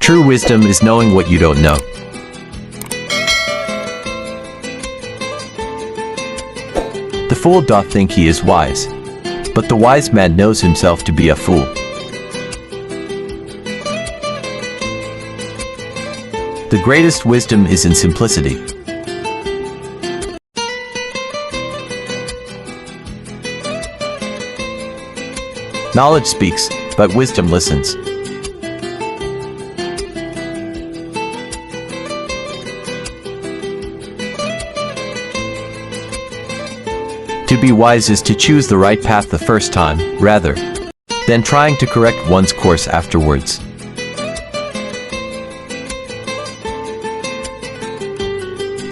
True wisdom is knowing what you don't know. The fool doth think he is wise, but the wise man knows himself to be a fool. The greatest wisdom is in simplicity. Knowledge speaks, but wisdom listens. To be wise is to choose the right path the first time, rather than trying to correct one's course afterwards.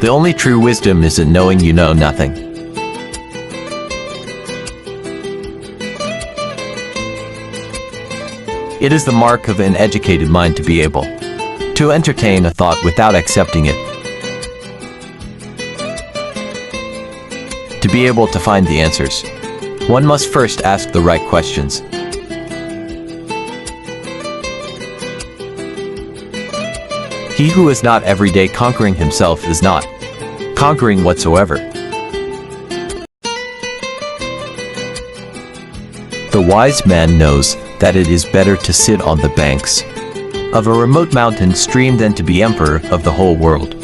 The only true wisdom is in knowing you know nothing. It is the mark of an educated mind to be able to entertain a thought without accepting it. To be able to find the answers, one must first ask the right questions. He who is not every day conquering himself is not conquering whatsoever. The wise man knows that it is better to sit on the banks of a remote mountain stream than to be emperor of the whole world.